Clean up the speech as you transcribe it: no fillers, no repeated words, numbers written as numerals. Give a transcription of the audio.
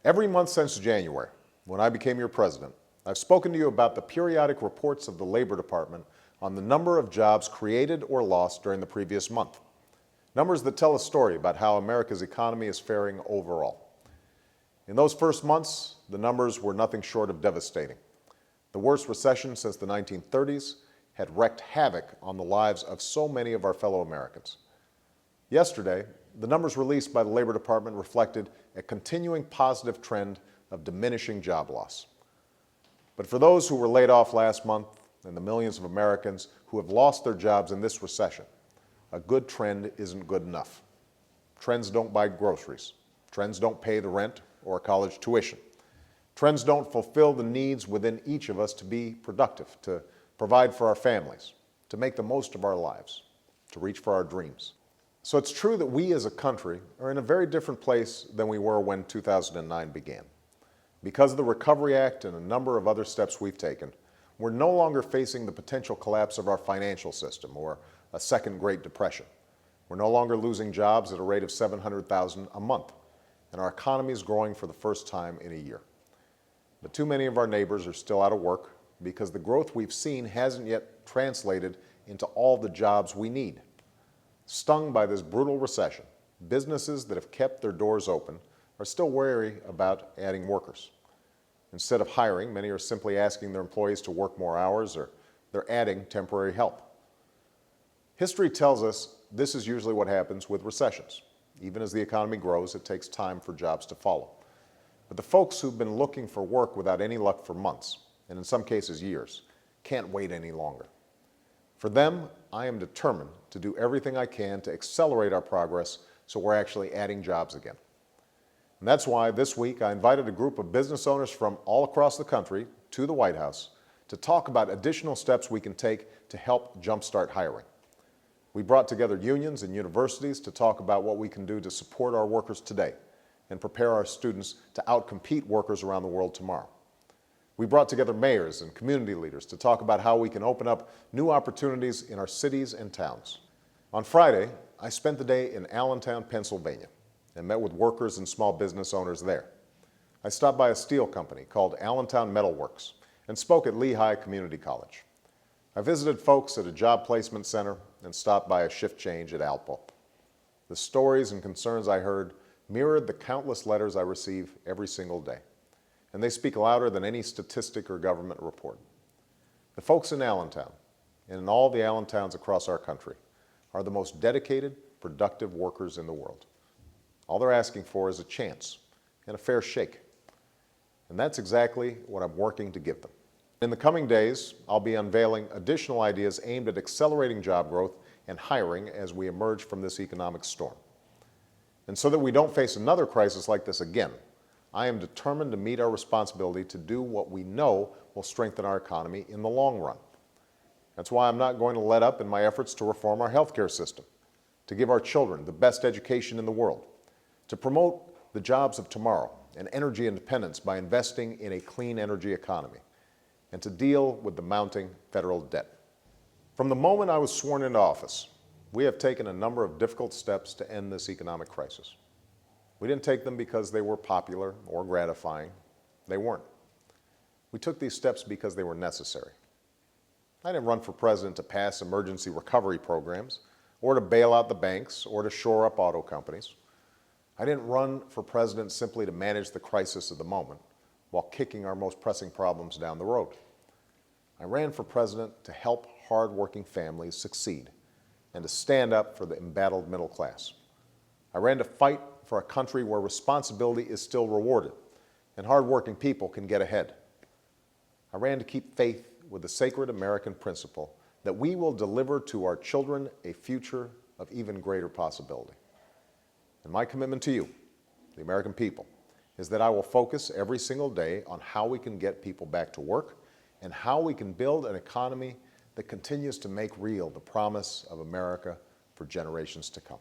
Every month since January, when I became your president, I've spoken to you about the periodic reports of the Labor Department on the number of jobs created or lost during the previous month. Numbers that tell a story about how America's economy is faring overall. In those first months, the numbers were nothing short of devastating. The worst recession since the 1930s had wreaked havoc on the lives of so many of our fellow Americans. Yesterday, the numbers released by the Labor Department reflected a continuing positive trend of diminishing job loss. But for those who were laid off last month and the millions of Americans who have lost their jobs in this recession, a good trend isn't good enough. Trends don't buy groceries. Trends don't pay the rent or college tuition. Trends don't fulfill the needs within each of us to be productive, to provide for our families, to make the most of our lives, to reach for our dreams. So it's true that we as a country are in a very different place than we were when 2009 began. Because of the Recovery Act and a number of other steps we've taken, we're no longer facing the potential collapse of our financial system or a second Great Depression. We're no longer losing jobs at a rate of 700,000 a month, and our economy is growing for the first time in a year. But too many of our neighbors are still out of work because the growth we've seen hasn't yet translated into all the jobs we need. Stung by this brutal recession, businesses that have kept their doors open are still wary about adding workers. Instead of hiring, many are simply asking their employees to work more hours, or they're adding temporary help. History tells us this is usually what happens with recessions. Even as the economy grows, it takes time for jobs to follow. But the folks who've been looking for work without any luck for months, and in some cases years, can't wait any longer. For them, I am determined to do everything I can to accelerate our progress so we're actually adding jobs again. And that's why this week I invited a group of business owners from all across the country to the White House to talk about additional steps we can take to help jumpstart hiring. We brought together unions and universities to talk about what we can do to support our workers today and prepare our students to outcompete workers around the world tomorrow. We brought together mayors and community leaders to talk about how we can open up new opportunities in our cities and towns. On Friday, I spent the day in Allentown, Pennsylvania, and met with workers and small business owners there. I stopped by a steel company called Allentown Metal Works and spoke at Lehigh Community College. I visited folks at a job placement center and stopped by a shift change at Alpo. The stories and concerns I heard mirrored the countless letters I receive every single day, and they speak louder than any statistic or government report. The folks in Allentown, and in all the Allentowns across our country, are the most dedicated, productive workers in the world. All they're asking for is a chance and a fair shake. And that's exactly what I'm working to give them. In the coming days, I'll be unveiling additional ideas aimed at accelerating job growth and hiring as we emerge from this economic storm. And so that we don't face another crisis like this again, I am determined to meet our responsibility to do what we know will strengthen our economy in the long run. That's why I'm not going to let up in my efforts to reform our healthcare system, to give our children the best education in the world, to promote the jobs of tomorrow and energy independence by investing in a clean energy economy, and to deal with the mounting federal debt. From the moment I was sworn into office, we have taken a number of difficult steps to end this economic crisis. We didn't take them because they were popular or gratifying. They weren't. We took these steps because they were necessary. I didn't run for president to pass emergency recovery programs, or to bail out the banks, or to shore up auto companies. I didn't run for president simply to manage the crisis of the moment while kicking our most pressing problems down the road. I ran for president to help hard-working families succeed and to stand up for the embattled middle class. I ran to fight for a country where responsibility is still rewarded and hardworking people can get ahead. I ran to keep faith with the sacred American principle that we will deliver to our children a future of even greater possibility. And my commitment to you, the American people, is that I will focus every single day on how we can get people back to work and how we can build an economy that continues to make real the promise of America for generations to come.